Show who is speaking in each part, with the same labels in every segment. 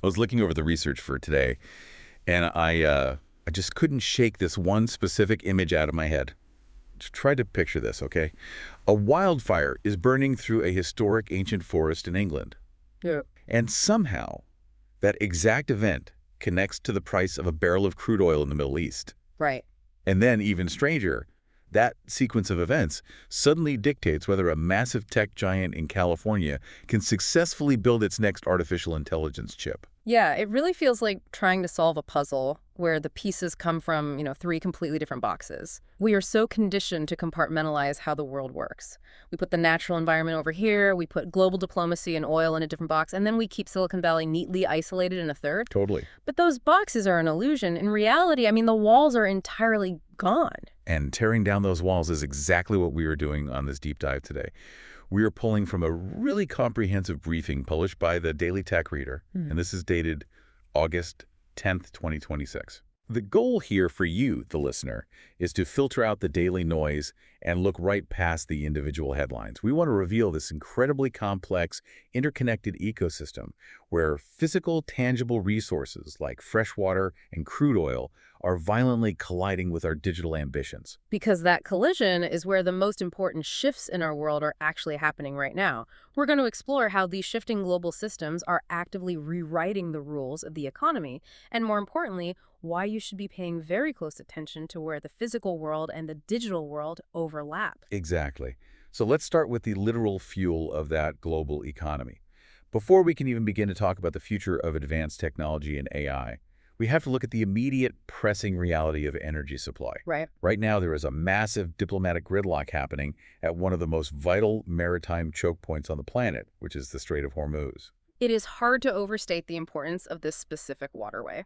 Speaker 1: I was looking over the research for today, and I just couldn't shake this one specific image out of my head. Just try to picture this, okay? A wildfire is burning through a historic ancient forest in England,
Speaker 2: Yeah.
Speaker 1: and somehow that exact event connects to the price of a barrel of crude oil in the Middle East.
Speaker 2: Right.
Speaker 1: And then, even stranger, that sequence of events suddenly dictates whether a massive tech giant in California can successfully build its next artificial intelligence chip.
Speaker 2: Yeah, it really feels like trying to solve a puzzle where the pieces come from, three completely different boxes. We are so conditioned to compartmentalize how the world works. We put the natural environment over here, we put global diplomacy and oil in a different box, and then we keep Silicon Valley neatly isolated in a third.
Speaker 1: Totally.
Speaker 2: But those boxes are an illusion. In reality, the walls are entirely gone.
Speaker 1: And tearing down those walls is exactly what we are doing on this deep dive today. We are pulling from a really comprehensive briefing published by the Daily Tech Reader, and this is dated August 10th, 2026. The goal here for you, the listener, is to filter out the daily noise and look right past the individual headlines. We want to reveal this incredibly complex, interconnected ecosystem where physical, tangible resources like fresh water and crude oil are violently colliding with our digital ambitions.
Speaker 2: Because that collision is where the most important shifts in our world are actually happening right now. We're going to explore how these shifting global systems are actively rewriting the rules of the economy, and more importantly, why you should be paying very close attention to where the physical world and the digital world overlap.
Speaker 1: Exactly. So let's start with the literal fuel of that global economy. Before we can even begin to talk about the future of advanced technology and AI, we have to look at the immediate pressing reality of energy supply.
Speaker 2: Right.
Speaker 1: Right now, there is a massive diplomatic gridlock happening at one of the most vital maritime choke points on the planet, which is the Strait of Hormuz.
Speaker 2: It is hard to overstate the importance of this specific waterway.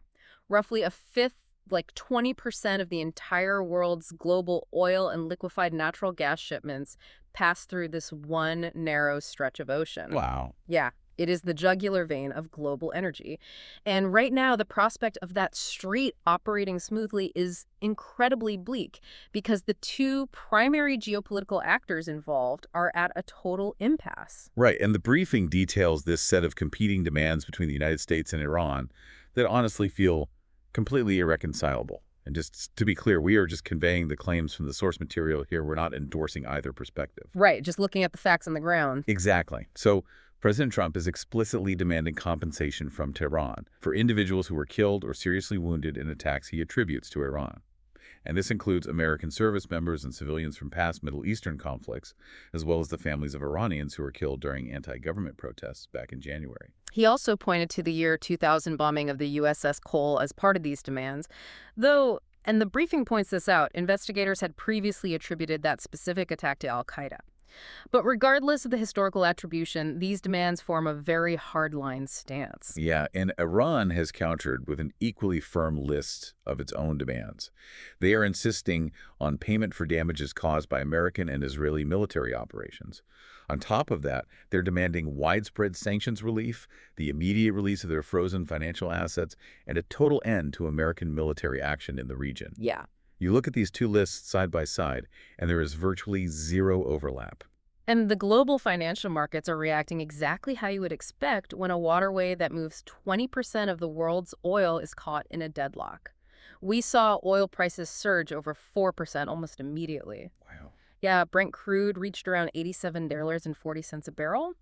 Speaker 2: Roughly a fifth, like 20% of the entire world's global oil and liquefied natural gas shipments pass through this one narrow stretch of ocean.
Speaker 1: Wow.
Speaker 2: Yeah, it is the jugular vein of global energy. And right now, the prospect of that street operating smoothly is incredibly bleak because the two primary geopolitical actors involved are at a total impasse.
Speaker 1: Right, and the briefing details this set of competing demands between the United States and Iran that honestly feel completely irreconcilable. And just to be clear, we are just conveying the claims from the source material here. We're not endorsing either perspective.
Speaker 2: Right, just looking at the facts on the ground.
Speaker 1: Exactly. So President Trump is explicitly demanding compensation from Tehran for individuals who were killed or seriously wounded in attacks he attributes to Iran. And this includes American service members and civilians from past Middle Eastern conflicts, as well as the families of Iranians who were killed during anti-government protests back in January.
Speaker 2: He also pointed to the year 2000 bombing of the USS Cole as part of these demands, though, and the briefing points this out, investigators had previously attributed that specific attack to al-Qaeda. But regardless of the historical attribution, these demands form a very hardline stance.
Speaker 1: Yeah, and Iran has countered with an equally firm list of its own demands. They are insisting on payment for damages caused by American and Israeli military operations. On top of that, they're demanding widespread sanctions relief, the immediate release of their frozen financial assets, and a total end to American military action in the region.
Speaker 2: Yeah.
Speaker 1: You look at these two lists side by side, and there is virtually zero overlap.
Speaker 2: And the global financial markets are reacting exactly how you would expect when a waterway that moves 20% of the world's oil is caught in a deadlock. We saw oil prices surge over 4% almost immediately.
Speaker 1: Wow.
Speaker 2: Yeah, Brent crude reached around $87.40 a barrel,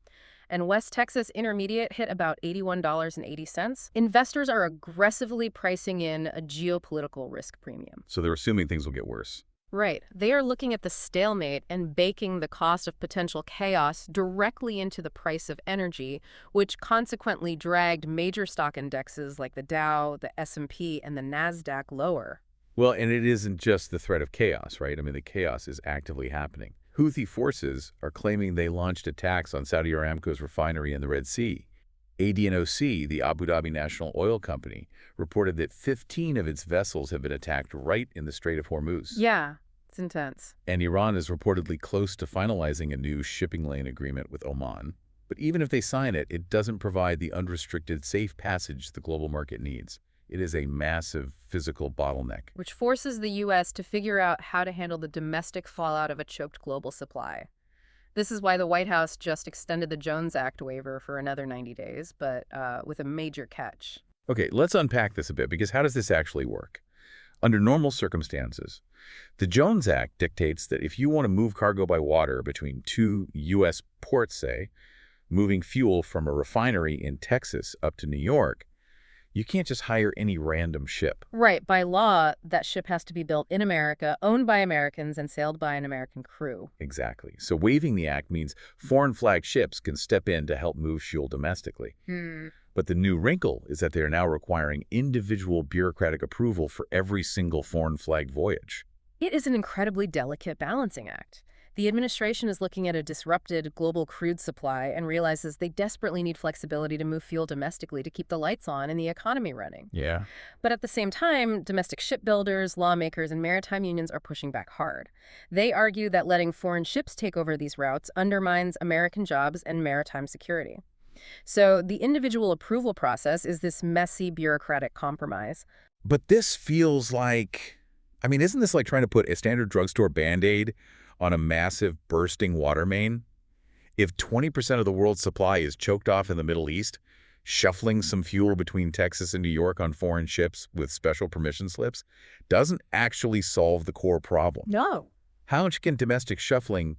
Speaker 2: and West Texas Intermediate hit about $81.80. Investors are aggressively pricing in a geopolitical risk premium.
Speaker 1: So they're assuming things will get worse.
Speaker 2: Right. They are looking at the stalemate and baking the cost of potential chaos directly into the price of energy, which consequently dragged major stock indexes like the Dow, the S&P, and the NASDAQ lower.
Speaker 1: Well, and it isn't just the threat of chaos, right? I mean, the chaos is actively happening. Houthi forces are claiming they launched attacks on Saudi Aramco's refinery in the Red Sea. ADNOC, the Abu Dhabi National Oil Company, reported that 15 of its vessels have been attacked right in the Strait of Hormuz.
Speaker 2: Yeah, it's intense.
Speaker 1: And Iran is reportedly close to finalizing a new shipping lane agreement with Oman. But even if they sign it, it doesn't provide the unrestricted safe passage the global market needs. It is a massive physical bottleneck.
Speaker 2: Which forces the U.S. to figure out how to handle the domestic fallout of a choked global supply. This is why the White House just extended the Jones Act waiver for another 90 days, but with a major catch.
Speaker 1: Okay, let's unpack this a bit, because how does this actually work? Under normal circumstances, the Jones Act dictates that if you want to move cargo by water between two U.S. ports, say, moving fuel from a refinery in Texas up to New York, you can't just hire any random ship.
Speaker 2: Right. By law, that ship has to be built in America, owned by Americans, and sailed by an American crew.
Speaker 1: Exactly. So waiving the act means foreign flag ships can step in to help move fuel domestically. But the new wrinkle is that they are now requiring individual bureaucratic approval for every single foreign flag voyage.
Speaker 2: It is an incredibly delicate balancing act. The administration is looking at a disrupted global crude supply and realizes they desperately need flexibility to move fuel domestically to keep the lights on and the economy running.
Speaker 1: Yeah.
Speaker 2: But at the same time, domestic shipbuilders, lawmakers, and maritime unions are pushing back hard. They argue that letting foreign ships take over these routes undermines American jobs and maritime security. So the individual approval process is this messy bureaucratic compromise.
Speaker 1: But this feels like, isn't this like trying to put a standard drugstore Band-Aid on a massive bursting water main? If 20% of the world's supply is choked off in the Middle East, shuffling some fuel between Texas and New York on foreign ships with special permission slips doesn't actually solve the core problem.
Speaker 2: No.
Speaker 1: How much can domestic shuffling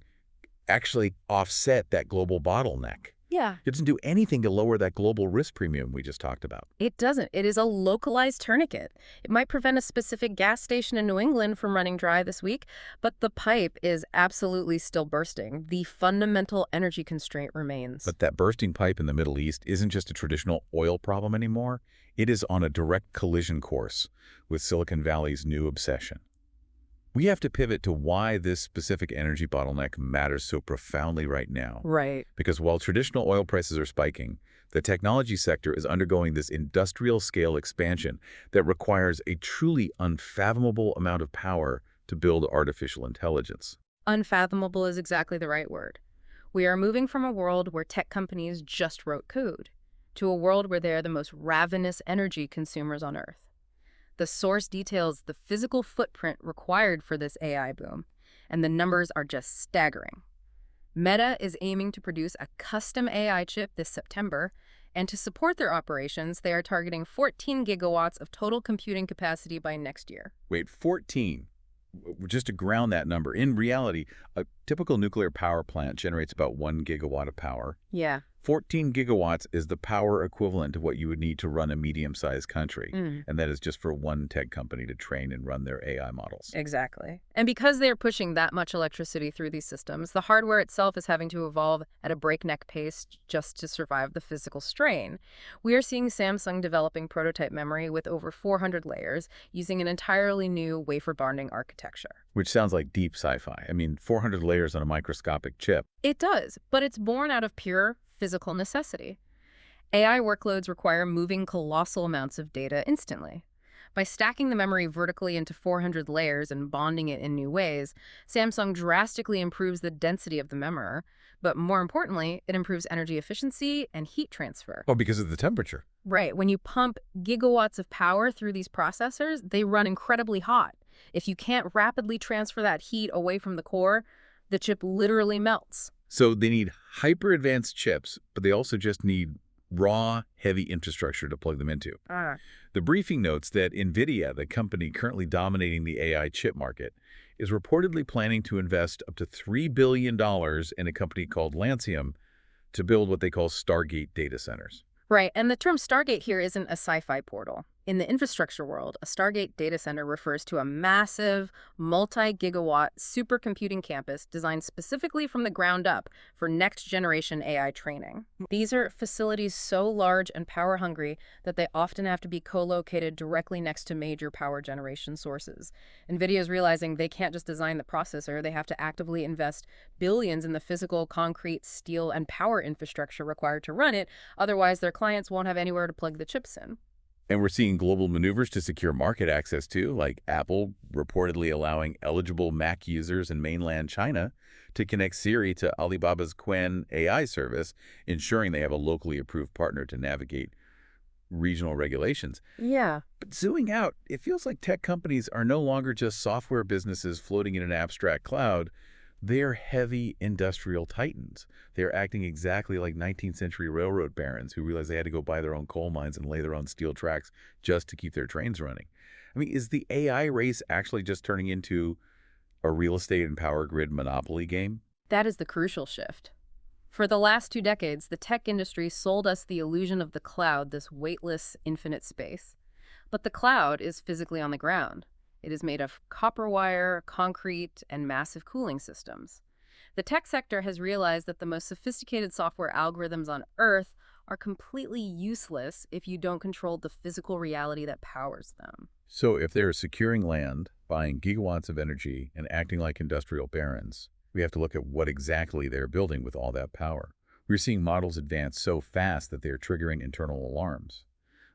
Speaker 1: actually offset that global bottleneck?
Speaker 2: Yeah.
Speaker 1: It doesn't do anything to lower that global risk premium we just talked about.
Speaker 2: It doesn't. It is a localized tourniquet. It might prevent a specific gas station in New England from running dry this week, but the pipe is absolutely still bursting. The fundamental energy constraint remains.
Speaker 1: But that bursting pipe in the Middle East isn't just a traditional oil problem anymore. It is on a direct collision course with Silicon Valley's new obsession. We have to pivot to why this specific energy bottleneck matters so profoundly right now.
Speaker 2: Right.
Speaker 1: Because while traditional oil prices are spiking, the technology sector is undergoing this industrial-scale expansion that requires a truly unfathomable amount of power to build artificial intelligence.
Speaker 2: Unfathomable is exactly the right word. We are moving from a world where tech companies just wrote code to a world where they are the most ravenous energy consumers on Earth. The source details the physical footprint required for this AI boom, and the numbers are just staggering. Meta is aiming to produce a custom AI chip this September, and to support their operations, they are targeting 14 gigawatts of total computing capacity by next year.
Speaker 1: Wait, 14? Just to ground that number, in reality, a typical nuclear power plant generates about 1 gigawatt of power.
Speaker 2: Yeah.
Speaker 1: 14 gigawatts is the power equivalent to what you would need to run a medium-sized country. And that is just for one tech company to train and run their AI models.
Speaker 2: Exactly. And because they're pushing that much electricity through these systems, the hardware itself is having to evolve at a breakneck pace just to survive the physical strain. We are seeing Samsung developing prototype memory with over 400 layers using an entirely new wafer bonding architecture.
Speaker 1: Which sounds like deep sci-fi. 400 layers on a microscopic chip.
Speaker 2: It does, but it's born out of pure physical necessity. AI workloads require moving colossal amounts of data instantly. By stacking the memory vertically into 400 layers and bonding it in new ways, Samsung drastically improves the density of the memory, but more importantly, it improves energy efficiency and heat transfer.
Speaker 1: Oh, because of the temperature.
Speaker 2: Right. When you pump gigawatts of power through these processors, they run incredibly hot. If you can't rapidly transfer that heat away from the core, the chip literally melts.
Speaker 1: So they need hyper-advanced chips, but they also just need raw, heavy infrastructure to plug them into. The briefing notes that NVIDIA, the company currently dominating the AI chip market, is reportedly planning to invest up to $3 billion in a company called Lancium to build what they call Stargate data centers.
Speaker 2: Right, and the term Stargate here isn't a sci-fi portal. In the infrastructure world, a Stargate data center refers to a massive, multi-gigawatt supercomputing campus designed specifically from the ground up for next-generation AI training. These are facilities so large and power-hungry that they often have to be co-located directly next to major power generation sources. NVIDIA is realizing they can't just design the processor, they have to actively invest billions in the physical, concrete, steel, and power infrastructure required to run it, otherwise their clients won't have anywhere to plug the chips in.
Speaker 1: And we're seeing global maneuvers to secure market access too, like Apple reportedly allowing eligible Mac users in mainland China to connect Siri to Alibaba's Qwen AI service, ensuring they have a locally approved partner to navigate regional regulations.
Speaker 2: Yeah.
Speaker 1: But zooming out, it feels like tech companies are no longer just software businesses floating in an abstract cloud. They're heavy industrial titans. They're acting exactly like 19th century railroad barons who realized they had to go buy their own coal mines and lay their own steel tracks just to keep their trains running. I mean, is the AI race actually just turning into a real estate and power grid monopoly game?
Speaker 2: That is the crucial shift. For the last 2 decades, the tech industry sold us the illusion of the cloud, this weightless, infinite space. But the cloud is physically on the ground. It is made of copper wire, concrete, and massive cooling systems. The tech sector has realized that the most sophisticated software algorithms on Earth are completely useless if you don't control the physical reality that powers them.
Speaker 1: So if they're securing land, buying gigawatts of energy, and acting like industrial barons, we have to look at what exactly they're building with all that power. We're seeing models advance so fast that they're triggering internal alarms.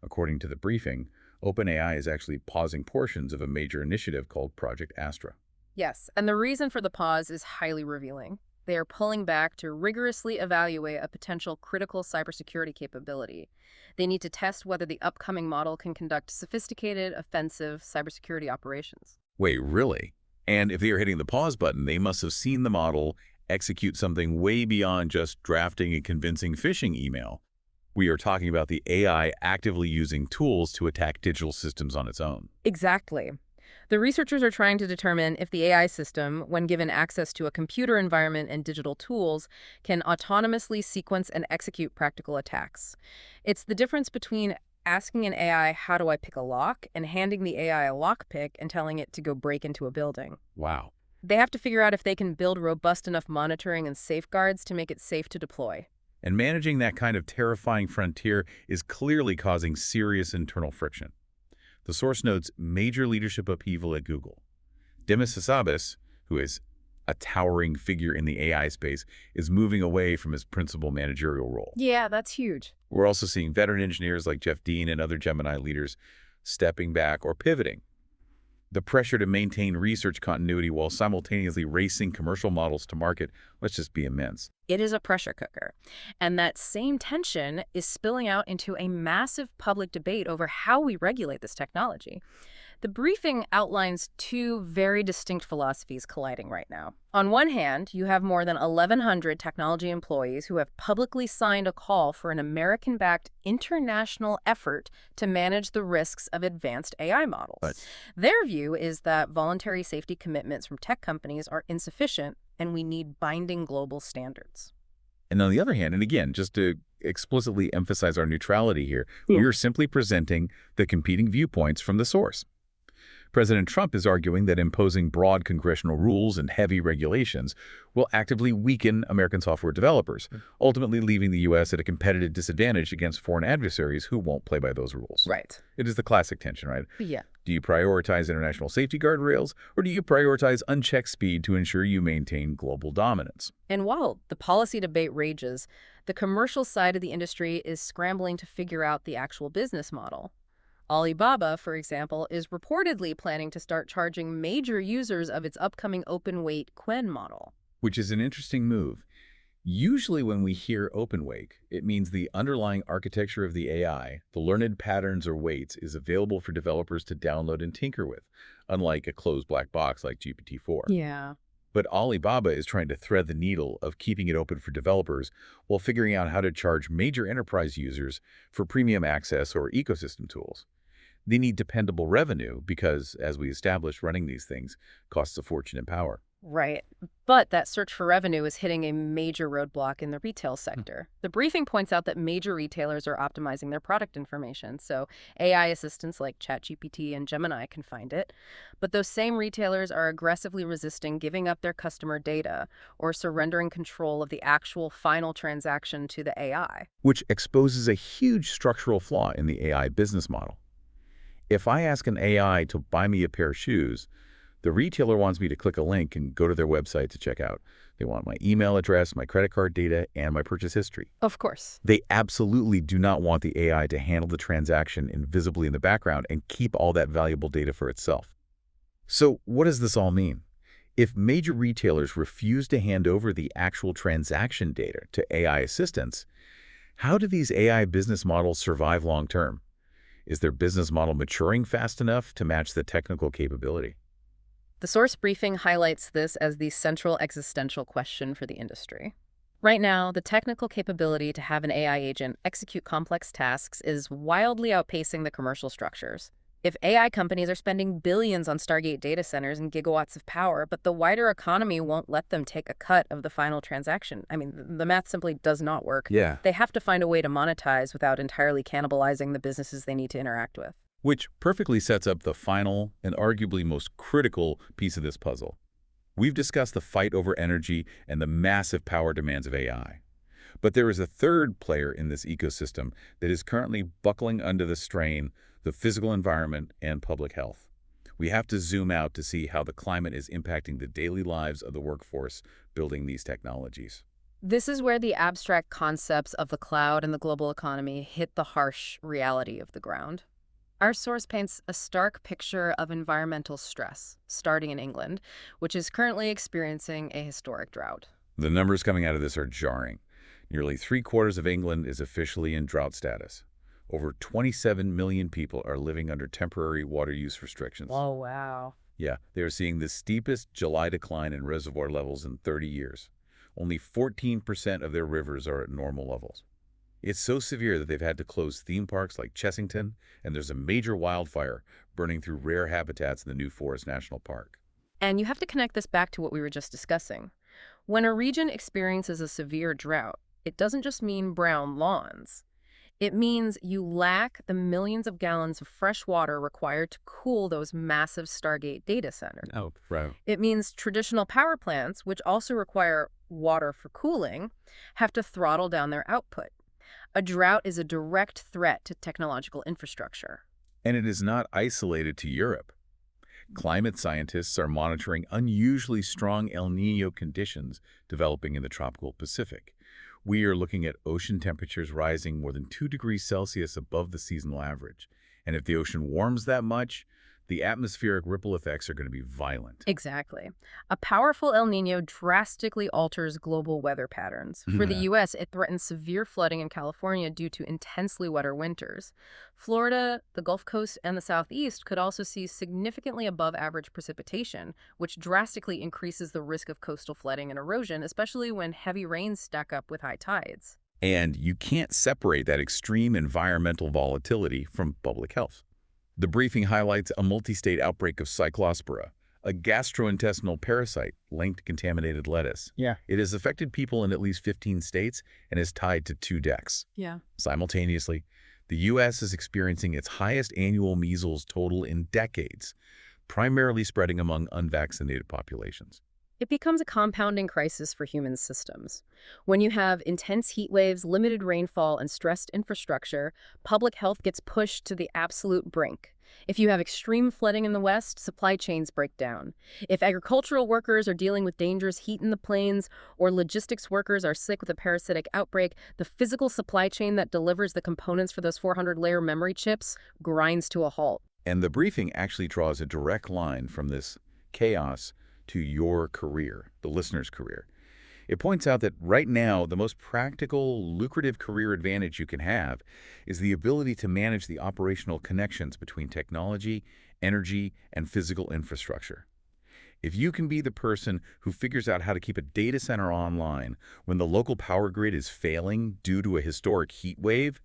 Speaker 1: According to the briefing, OpenAI is actually pausing portions of a major initiative called Project Astra.
Speaker 2: Yes, and the reason for the pause is highly revealing. They are pulling back to rigorously evaluate a potential critical cybersecurity capability. They need to test whether the upcoming model can conduct sophisticated, offensive cybersecurity operations.
Speaker 1: Wait, really? And if they are hitting the pause button, they must have seen the model execute something way beyond just drafting a convincing phishing email. We are talking about the AI actively using tools to attack digital systems on its own.
Speaker 2: Exactly. The researchers are trying to determine if the AI system, when given access to a computer environment and digital tools, can autonomously sequence and execute practical attacks. It's the difference between asking an AI, how do I pick a lock, and handing the AI a lockpick and telling it to go break into a building.
Speaker 1: Wow.
Speaker 2: They have to figure out if they can build robust enough monitoring and safeguards to make it safe to deploy.
Speaker 1: And managing that kind of terrifying frontier is clearly causing serious internal friction. The source notes major leadership upheaval at Google. Demis Hassabis, who is a towering figure in the AI space, is moving away from his principal managerial role.
Speaker 2: Yeah, that's huge.
Speaker 1: We're also seeing veteran engineers like Jeff Dean and other Gemini leaders stepping back or pivoting. The pressure to maintain research continuity while simultaneously racing commercial models to market must just be immense.
Speaker 2: It is a pressure cooker. And that same tension is spilling out into a massive public debate over how we regulate this technology. The briefing outlines 2 very distinct philosophies colliding right now. On one hand, you have more than 1,100 technology employees who have publicly signed a call for an American-backed international effort to manage the risks of advanced AI models.
Speaker 1: Right.
Speaker 2: Their view is that voluntary safety commitments from tech companies are insufficient, and we need binding global standards.
Speaker 1: And on the other hand, and again, just to explicitly emphasize our neutrality here, we are simply presenting the competing viewpoints from the source. President Trump is arguing that imposing broad congressional rules and heavy regulations will actively weaken American software developers, ultimately leaving the U.S. at a competitive disadvantage against foreign adversaries who won't play by those rules.
Speaker 2: Right.
Speaker 1: It is the classic tension, right?
Speaker 2: Yeah.
Speaker 1: Do you prioritize international safety guardrails, or do you prioritize unchecked speed to ensure you maintain global dominance?
Speaker 2: And while the policy debate rages, the commercial side of the industry is scrambling to figure out the actual business model. Alibaba, for example, is reportedly planning to start charging major users of its upcoming open-weight Quen model.
Speaker 1: Which is an interesting move. Usually when we hear open-weight, it means the underlying architecture of the AI, the learned patterns or weights, is available for developers to download and tinker with, unlike a closed black box like GPT-4.
Speaker 2: Yeah.
Speaker 1: But Alibaba is trying to thread the needle of keeping it open for developers while figuring out how to charge major enterprise users for premium access or ecosystem tools. They need dependable revenue because, as we established, running these things costs a fortune and power.
Speaker 2: Right. But that search for revenue is hitting a major roadblock in the retail sector. The briefing points out that major retailers are optimizing their product information, so AI assistants like ChatGPT and Gemini can find it. But those same retailers are aggressively resisting giving up their customer data or surrendering control of the actual final transaction to the AI.
Speaker 1: Which exposes a huge structural flaw in the AI business model. If I ask an AI to buy me a pair of shoes, the retailer wants me to click a link and go to their website to check out. They want my email address, my credit card data, and my purchase history.
Speaker 2: Of course.
Speaker 1: They absolutely do not want the AI to handle the transaction invisibly in the background and keep all that valuable data for itself. So what does this all mean? If major retailers refuse to hand over the actual transaction data to AI assistants, how do these AI business models survive long term? Is their business model maturing fast enough to match the technical capability?
Speaker 2: The source briefing highlights this as the central existential question for the industry. Right now, the technical capability to have an AI agent execute complex tasks is wildly outpacing the commercial structures. If AI companies are spending billions on Stargate data centers and gigawatts of power, but the wider economy won't let them take a cut of the final transaction, I mean, the math simply does not work.
Speaker 1: Yeah.
Speaker 2: They have to find a way to monetize without entirely cannibalizing the businesses they need to interact with.
Speaker 1: Which perfectly sets up the final and arguably most critical piece of this puzzle. We've discussed the fight over energy and the massive power demands of AI. But there is a third player in this ecosystem that is currently buckling under the strain: the physical environment and public health. We have to zoom out to see how the climate is impacting the daily lives of the workforce building these technologies.
Speaker 2: This is where the abstract concepts of the cloud and the global economy hit the harsh reality of the ground. Our source paints a stark picture of environmental stress, starting in England, which is currently experiencing a historic drought.
Speaker 1: The numbers coming out of this are jarring. Nearly 3/4 of England is officially in drought status. Over 27 million people are living under temporary water use restrictions.
Speaker 2: Oh, wow.
Speaker 1: Yeah, they are seeing the steepest July decline in reservoir levels in 30 years. Only 14% of their rivers are at normal levels. It's so severe that they've had to close theme parks like Chessington, and there's a major wildfire burning through rare habitats in the New Forest National Park.
Speaker 2: And you have to connect this back to what we were just discussing. When a region experiences a severe drought, it doesn't just mean brown lawns. It means you lack the millions of gallons of fresh water required to cool those massive Stargate data centers.
Speaker 1: Oh, right.
Speaker 2: It means traditional power plants, which also require water for cooling, have to throttle down their output. A drought is a direct threat to technological infrastructure.
Speaker 1: And it is not isolated to Europe. Climate scientists are monitoring unusually strong El Niño conditions developing in the tropical Pacific. We are looking at ocean temperatures rising more than 2 degrees Celsius above the seasonal average. And if the ocean warms that much, the atmospheric ripple effects are going to be violent.
Speaker 2: Exactly. A powerful El Niño drastically alters global weather patterns. For the U.S., it threatens severe flooding in California due to intensely wetter winters. Florida, the Gulf Coast, and the Southeast could also see significantly above average precipitation, which drastically increases the risk of coastal flooding and erosion, especially when heavy rains stack up with high tides.
Speaker 1: And you can't separate that extreme environmental volatility from public health. The briefing highlights a multi-state outbreak of Cyclospora, a gastrointestinal parasite linked to contaminated lettuce.
Speaker 3: Yeah.
Speaker 1: It has affected people in at least 15 states and is tied to 2 deaths.
Speaker 2: Yeah.
Speaker 1: Simultaneously, the U.S. is experiencing its highest annual measles total in decades, primarily spreading among unvaccinated populations.
Speaker 2: It becomes a compounding crisis for human systems. When you have intense heat waves, limited rainfall, and stressed infrastructure, public health gets pushed to the absolute brink. If you have extreme flooding in the West, supply chains break down. If agricultural workers are dealing with dangerous heat in the plains, or logistics workers are sick with a parasitic outbreak, the physical supply chain that delivers the components for those 400-layer memory chips grinds to a halt.
Speaker 1: And the briefing actually draws a direct line from this chaos to your career, the listener's career. It points out that right now, the most practical, lucrative career advantage you can have is the ability to manage the operational connections between technology, energy, and physical infrastructure. If you can be the person who figures out how to keep a data center online when the local power grid is failing due to a historic heat wave,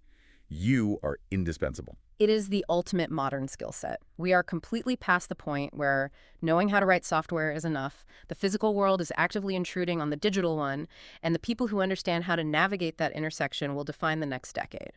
Speaker 1: you are indispensable.
Speaker 2: It is the ultimate modern skill set. We are completely past the point where knowing how to write software is enough. The physical world is actively intruding on the digital one, and the people who understand how to navigate that intersection will define the next decade.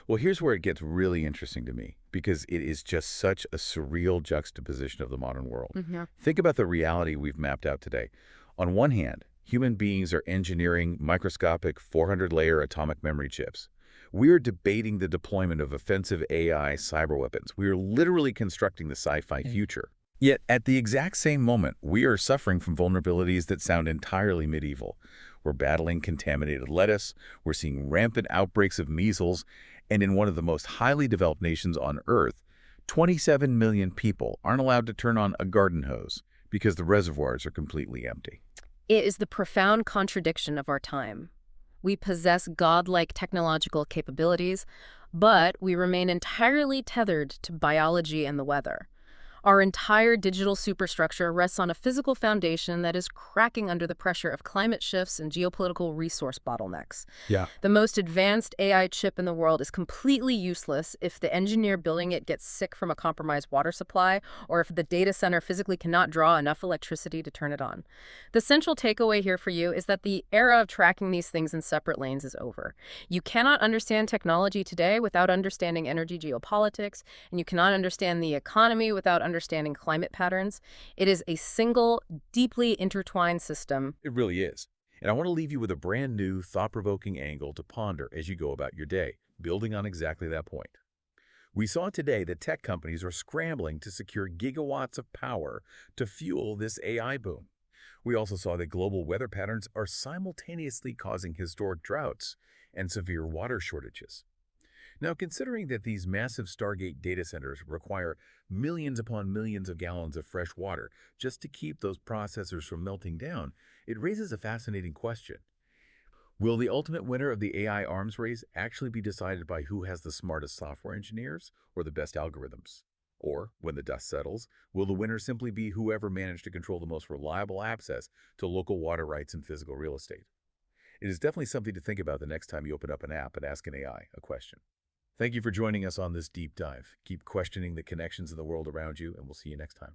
Speaker 1: Well, here's where it gets really interesting to me, because it is just such a surreal juxtaposition of the modern world. Think about the reality we've mapped out today. On one hand, human beings are engineering microscopic 400-layer atomic memory chips. We're debating the deployment of offensive AI cyber weapons. We are literally constructing the sci-fi future. Yet, at the exact same moment, we are suffering from vulnerabilities that sound entirely medieval. We're battling contaminated lettuce, we're seeing rampant outbreaks of measles, and in one of the most highly developed nations on Earth, 27 million people aren't allowed to turn on a garden hose because the reservoirs are completely empty.
Speaker 2: It is the profound contradiction of our time. We possess godlike technological capabilities, but we remain entirely tethered to biology and the weather. Our entire digital superstructure rests on a physical foundation that is cracking under the pressure of climate shifts and geopolitical resource bottlenecks.
Speaker 1: Yeah.
Speaker 2: The most advanced AI chip in the world is completely useless if the engineer building it gets sick from a compromised water supply or if the data center physically cannot draw enough electricity to turn it on. The central takeaway here for you is that the era of tracking these things in separate lanes is over. You cannot understand technology today without understanding energy geopolitics, and you cannot understand the economy without understanding climate patterns. It is a single, deeply intertwined system.
Speaker 1: It really is. And I want to leave you with a brand new, thought-provoking angle to ponder as you go about your day, building on exactly that point. We saw today that tech companies are scrambling to secure gigawatts of power to fuel this AI boom. We also saw that global weather patterns are simultaneously causing historic droughts and severe water shortages. Now, considering that these massive Stargate data centers require millions upon millions of gallons of fresh water just to keep those processors from melting down, it raises a fascinating question. Will the ultimate winner of the AI arms race actually be decided by who has the smartest software engineers or the best algorithms? Or, when the dust settles, will the winner simply be whoever managed to control the most reliable access to local water rights and physical real estate? It is definitely something to think about the next time you open up an app and ask an AI a question. Thank you for joining us on this deep dive. Keep questioning the connections in the world around you, and we'll see you next time.